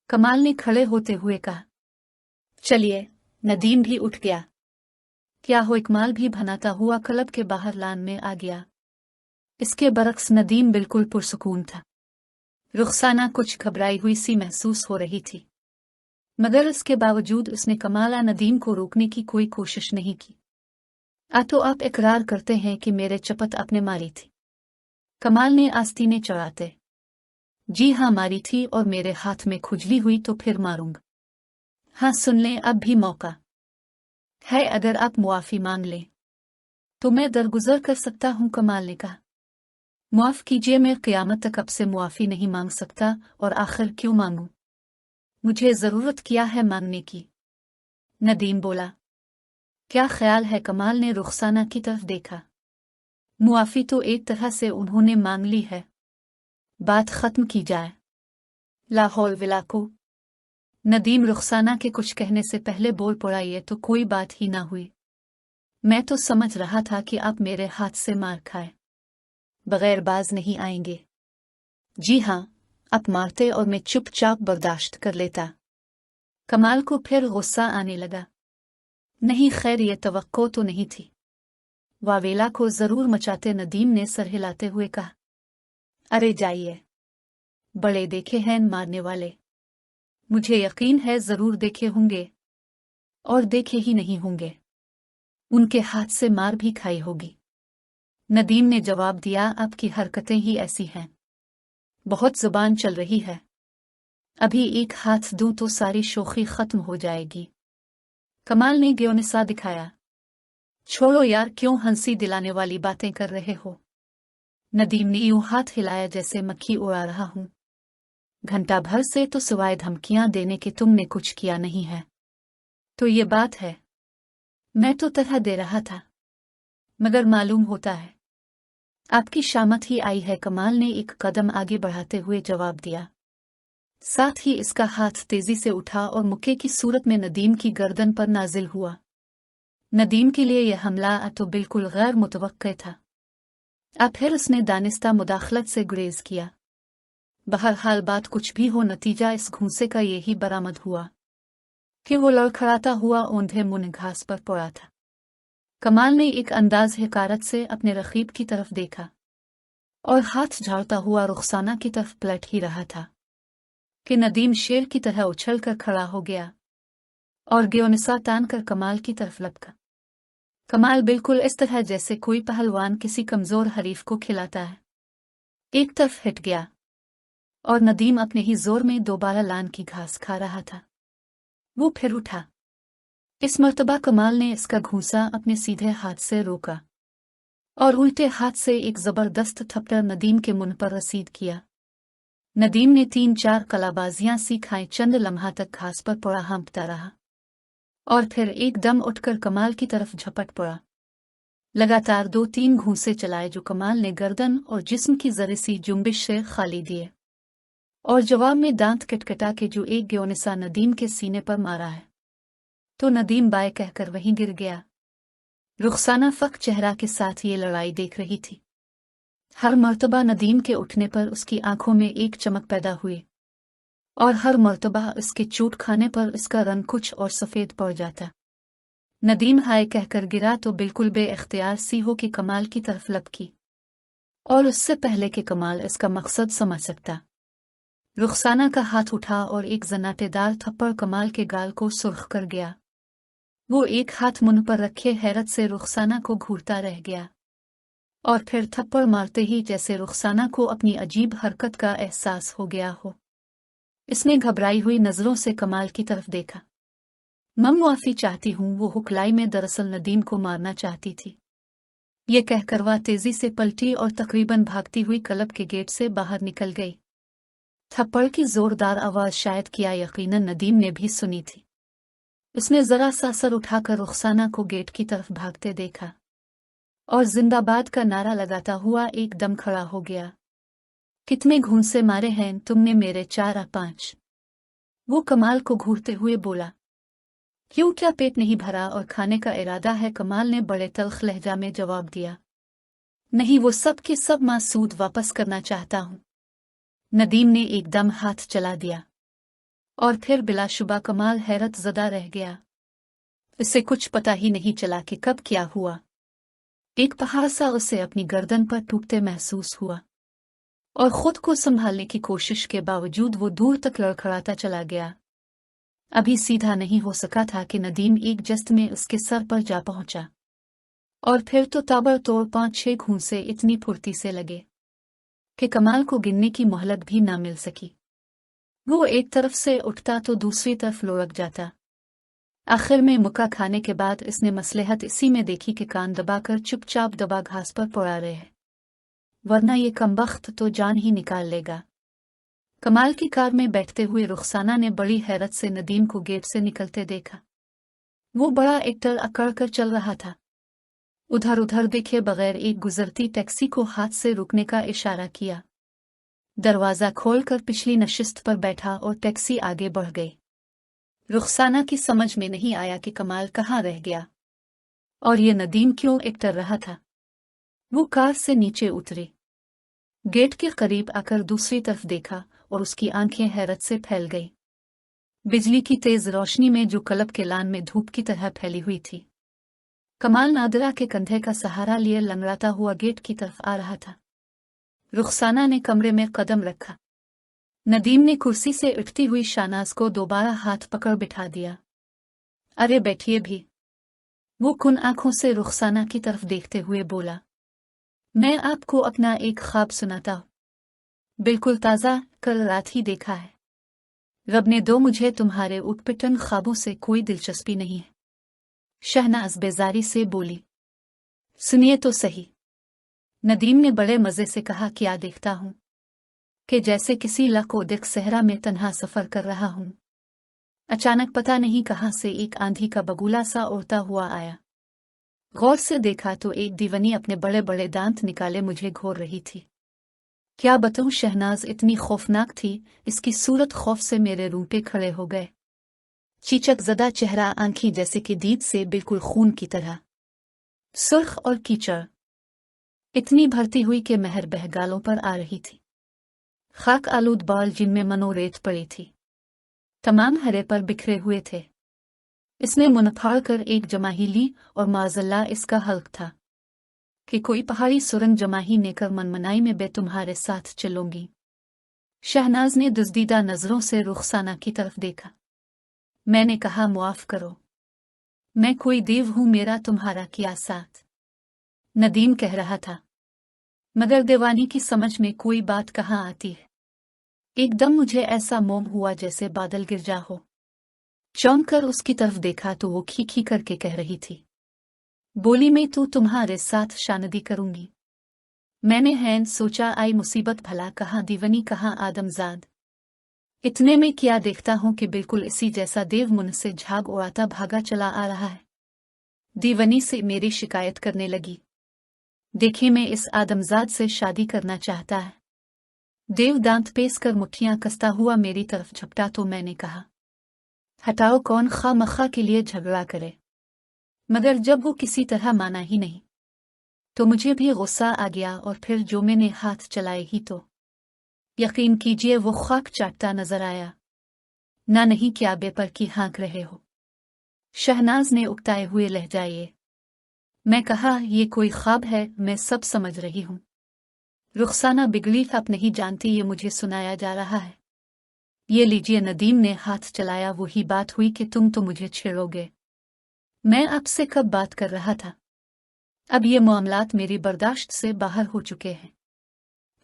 कमाल ने खड़े होते हुए कहा। चलिए। नदीम भी उठ गया। क्या हो, इकमाल भी भनाता हुआ क्लब के बाहर लान में आ गया। इसके बरक्स नदीम बिल्कुल पुरसुकून था। रुखसाना कुछ घबराई हुई सी महसूस हो रही थी, मगर इसके बावजूद उसने कमाला नदीम को रोकने की कोई कोशिश नहीं की। तो आप इकरार करते हैं कि मेरे चपत आपने मारी थी? कमाल ने आस्तीने चढ़ाते। जी हाँ, मारी थी, और मेरे हाथ में खुजली हुई तो फिर मारूंगा। हाँ, सुन लें, अब भी मौका है। अगर आप मुआफी मांग लें तो मैं दरगुजर कर सकता हूँ, कमाल ने कहा। मुआफ कीजिए, मैं क़यामत तक आपसे मुआफी नहीं मांग सकता, और आखिर क्यों मांगूं? मुझे जरूरत क्या है मांगने की? नदीम बोला। क्या ख्याल है? कमाल ने रुखसाना की तरफ देखा। मुआफी तो एक तरह से उन्होंने मांग ली है, बात खत्म की जाए। लाहौल विलाको। नदीम रुखसाना के कुछ कहने से पहले बोल पड़ा, ये तो कोई बात ही ना हुई। मैं तो समझ रहा था कि आप मेरे हाथ से मार खाए बगैर बाज नहीं आएंगे। जी हाँ, आप मारते और मैं चुपचाप बर्दाश्त कर लेता। कमाल को फिर गुस्सा आने लगा। नहीं, खैर, ये तवक्को तो नहीं थी। वावेला को जरूर मचाते नदीम ने सर हिलाते हुए कहा। अरे जाइए, बड़े देखे हैं मारने वाले। मुझे यकीन है जरूर देखे होंगे, और देखे ही नहीं होंगे, उनके हाथ से मार भी खाई होगी। नदीम ने जवाब दिया, आपकी हरकतें ही ऐसी हैं, बहुत जुबान चल रही है। अभी एक हाथ दूं तो सारी शोखी खत्म हो जाएगी। कमाल ने ग्योनिसा दिखाया। छोड़ो यार, क्यों हंसी दिलाने वाली बातें कर रहे हो? नदीम ने यूं हाथ हिलाया जैसे मक्खी उड़ा रहा हूं। घंटा भर से तो सिवाय धमकियां देने के तुमने कुछ किया नहीं है। तो ये बात है, मैं तो तरह दे रहा था, मगर मालूम होता है आपकी शामत ही आई है। कमाल ने एक कदम आगे बढ़ाते हुए जवाब दिया। साथ ही इसका हाथ तेजी से उठा और मुक्के की सूरत में नदीम की गर्दन पर नाजिल हुआ। नदीम के लिए यह हमला तो बिल्कुल गैर मुतवक्के था। फिर उसने दानिस्ता मुदाखलत से गुरेज किया। बहरहाल बात कुछ भी हो, नतीजा इस घूंसे का यही बरामद हुआ कि वो लड़खड़ाता हुआ औंधे मुंह घास पर पड़ा था। कमाल ने एक अंदाज हकारत से अपने रकीब की तरफ देखा और हाथ झाड़ता हुआ रुखसाना की तरफ पलट ही रहा था कि नदीम शेर की तरह उछल कर खड़ा हो गया और ग्योनिसा तान कर कमाल की तरफ लपका। कमाल बिल्कुल इस तरह जैसे कोई पहलवान किसी कमजोर हरीफ को खिलाता है, एक तरफ हिट गया, और नदीम अपने ही जोर में दोबारा लान की घास खा रहा था। वो फिर उठा। इस मर्तबा कमाल ने इसका घूंसा अपने सीधे हाथ से रोका और उल्टे हाथ से एक जबरदस्त थप्पड़ नदीम के मुंह पर रसीद किया। नदीम ने 3-4 कलाबाजियां सीखाएं, चंद लम्हा तक घास पर पड़ा हाँफता रहा और फिर एकदम उठकर कमाल की तरफ झपट पड़ा। लगातार 2-3 घूंसे चलाए जो कमाल ने गर्दन और जिस्म की जरी सी जुम्बिश से खाली दिए, और जवाब में दांत कटकटा के जो एक ग्योनिसा नदीम के सीने पर मारा है तो नदीम बाय कहकर वहीं गिर गया। रुखसाना फक चेहरा के साथ ये लड़ाई देख रही थी। हर मर्तबा नदीम के उठने पर उसकी आंखों में एक चमक पैदा हुई, और हर मर्तबा उसके चोट खाने पर उसका रंग कुछ और सफेद पड़ जाता। नदीम हाय कहकर गिरा तो बिल्कुल बेइख्तियार सी हो कि कमाल की तरफ लपकी, और उससे पहले कि कमाल इसका मकसद समझ सकता, रुखसाना का हाथ उठा और एक जनाटेदार थप्पड़ कमाल के गाल को सुर्ख कर गया। वो एक हाथ मुंह पर रखे हैरत से रुखसाना को घूरता रह गया, और फिर थप्पड़ मारते ही जैसे रुखसाना को अपनी अजीब हरकत का एहसास हो गया हो, इसने घबराई हुई नजरों से कमाल की तरफ देखा। मम मुआफी चाहती हूँ, वो हुक्लाई में दरअसल नदीम को मारना चाहती थी। ये कहकर वह तेजी से पलटी और तकरीबन भागती हुई क्लब के गेट से बाहर निकल गई। थप्पड़ की जोरदार आवाज शायद किया यकीनन नदीम ने भी सुनी थी। उसने जरा सा सर उठाकर रुखसाना को गेट की तरफ भागते देखा और जिंदाबाद का नारा लगाता हुआ एकदम खड़ा हो गया। कितने घूंसे मारे हैं तुमने मेरे 4-5? वो कमाल को घूरते हुए बोला। क्यों, क्या पेट नहीं भरा और खाने का इरादा है? कमाल ने बड़े तल्ख लहजा में जवाब दिया। नहीं, वो सब के सब मासूद वापस करना चाहता हूं। नदीम ने एकदम हाथ चला दिया। और फिर बिलाशुबा कमाल हैरत ज़दा रह गया। इसे कुछ पता ही नहीं चला कि कब क्या हुआ। एक पहाड़ सा उसे अपनी गर्दन पर टूटते महसूस हुआ और खुद को संभालने की कोशिश के बावजूद वो दूर तक लड़खड़ाता चला गया। अभी सीधा नहीं हो सका था कि नदीम एक जस्त में उसके सर पर जा पहुंचा और फिर तो ताबड़तोड़ 5-6 घूंसे इतनी फुर्ती से लगे कि कमाल को गिनने की मोहलत भी ना मिल सकी। वो एक तरफ से उठता तो दूसरी तरफ लुढ़क जाता। आखिर में मुक्का खाने के बाद इसने मसलहत इसी में देखी कि कान दबाकर चुपचाप दबा घास पर पड़ा रहे, वरना ये कमबख्त तो जान ही निकाल लेगा। कमाल की कार में बैठते हुए रुखसाना ने बड़ी हैरत से नदीम को गेट से निकलते देखा। वो बड़ा एकटर अकड़ कर चल रहा था। उधर उधर देखे बगैर एक गुजरती टैक्सी को हाथ से रुकने का इशारा किया। दरवाज़ा खोलकर पिछली नशिस्त पर बैठा और टैक्सी आगे बढ़ गई। रुखसाना की समझ में नहीं आया कि कमाल कहाँ रह गया और ये नदीम क्यों एकटर रहा था। वो कार से नीचे उतरी, गेट के करीब आकर दूसरी तरफ देखा और उसकी आंखें हैरत से फैल गई। बिजली की तेज रोशनी में जो कलब के लान में धूप की तरह फैली हुई थी, कमाल नादरा के कंधे का सहारा लिए लंगड़ाता हुआ गेट की तरफ आ रहा था। रुखसाना ने कमरे में कदम रखा। नदीम ने कुर्सी से उठती हुई शाहनाज को दोबारा हाथ पकड़ बिठा दिया। अरे बैठिए भी। वो कुन आंखों से रुखसाना की तरफ देखते हुए बोला, मैं आपको अपना एक ख्वाब सुनाता हूँ, बिल्कुल ताज़ा, कल रात ही देखा है। रब ने दो मुझे तुम्हारे उटपटांग ख्वाबों से कोई दिलचस्पी नहीं है। शहनाज बेजारी से बोली। सुनिए तो सही। नदीम ने बड़े मज़े से कहा, क्या देखता हूँ कि जैसे किसी लाकोदिक सहरा में तन्हा सफ़र कर रहा हूँ। अचानक पता नहीं कहाँ से एक आंधी का बगुला सा उड़ता हुआ आया। गौर से देखा तो एक दीवनी अपने बड़े बड़े दांत निकाले मुझे घोर रही थी। क्या बताऊं, शहनाज इतनी खौफनाक थी, इसकी सूरत खौफ से मेरे रूंगटे खड़े हो गए। चीचक ज़दा चेहरा, आंखें जैसे कि दीद से बिल्कुल खून की तरह, सुर्ख और कीचड़, इतनी भरती हुई कि महर बहगालों पर आ रही थी। खाक आलूद बाल जिनमें मनोरेत पड़ी थी, तमाम हरे पर बिखरे हुए थे। इसने मुनफाड़ कर एक जमाही ली और माज़ल्ला इसका हल्क था कि कोई पहाड़ी सुरंग जमाही नेकर मनमनाई में बे तुम्हारे साथ चलूंगी। शहनाज ने दुज़दीदा नज़रों से रुखसाना की तरफ देखा। मैंने कहा, मुआफ़ करो, मैं कोई देव हूँ, मेरा तुम्हारा क्या साथ। नदीम कह रहा था, मगर दीवानी की समझ में कोई बात कहाँ आती है। एकदम मुझे ऐसा मोम हुआ जैसे बादल गिर जा हो। चौंक कर उसकी तरफ देखा तो वो खी करके कह रही थी, बोली, मैं तो तुम्हारे साथ शादी करूंगी। मैंने हैन सोचा, आई मुसीबत, भला कहाँ दीवनी कहाँ आदमजाद। इतने में क्या देखता हूं कि बिल्कुल इसी जैसा देव मुन से झाग उड़ाता भागा चला आ रहा है। दीवनी से मेरी शिकायत करने लगी, देखे मैं इस आदमजाद से शादी करना चाहता है। देव दांत पेश कर मुट्ठियां कसता हुआ मेरी तरफ झपटा तो मैंने कहा, हटाओ, कौन खा मखा के लिए झगड़ा करे। मगर जब वो किसी तरह माना ही नहीं तो मुझे भी गुस्सा आ गया और फिर जो मैंने हाथ चलाए ही तो यकीन कीजिए वो खाक चाटता नजर आया। ना नहीं, क्या बेपर की हाँक रहे हो। शहनाज ने उकताए हुए लहजाए। मैं कहा, ये कोई ख्वाब है, मैं सब समझ रही हूँ। रुखसाना बिगड़ी, आप नहीं जानती, ये मुझे सुनाया जा रहा है। ये लीजिए। नदीम ने हाथ चलाया। वही बात हुई कि तुम तो मुझे छेड़ोगे। मैं आपसे कब बात कर रहा था। अब ये मामलात मेरी बर्दाश्त से बाहर हो चुके हैं।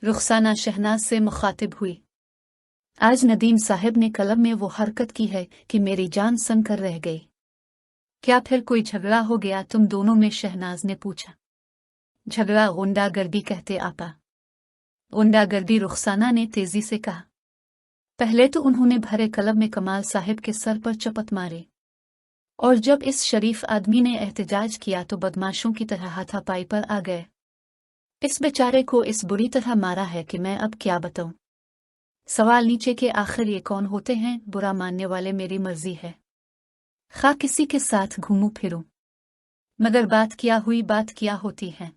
रुखसाना शहनाज से मुखातिब हुई। आज नदीम साहब ने कलब में वो हरकत की है कि मेरी जान सन कर रह गई। क्या फिर कोई झगड़ा हो गया तुम दोनों में? शहनाज ने पूछा। झगड़ा गुंडागर्दी कहते आपा। गुंडागर्दी, रुखसाना ने तेजी से कहा। पहले तो उन्होंने भरे कलब में कमाल साहब के सर पर चपत मारे और जब इस शरीफ आदमी ने एहतजाज किया तो बदमाशों की तरह हाथापाई पर आ गए। इस बेचारे को इस बुरी तरह मारा है कि मैं अब क्या बताऊं। सवाल नीचे के आखिर ये कौन होते हैं? बुरा मानने वाले मेरी मर्जी है, खा किसी के साथ घूमूं फिरूं, मगर बात क्या हुई, बात क्या होती है।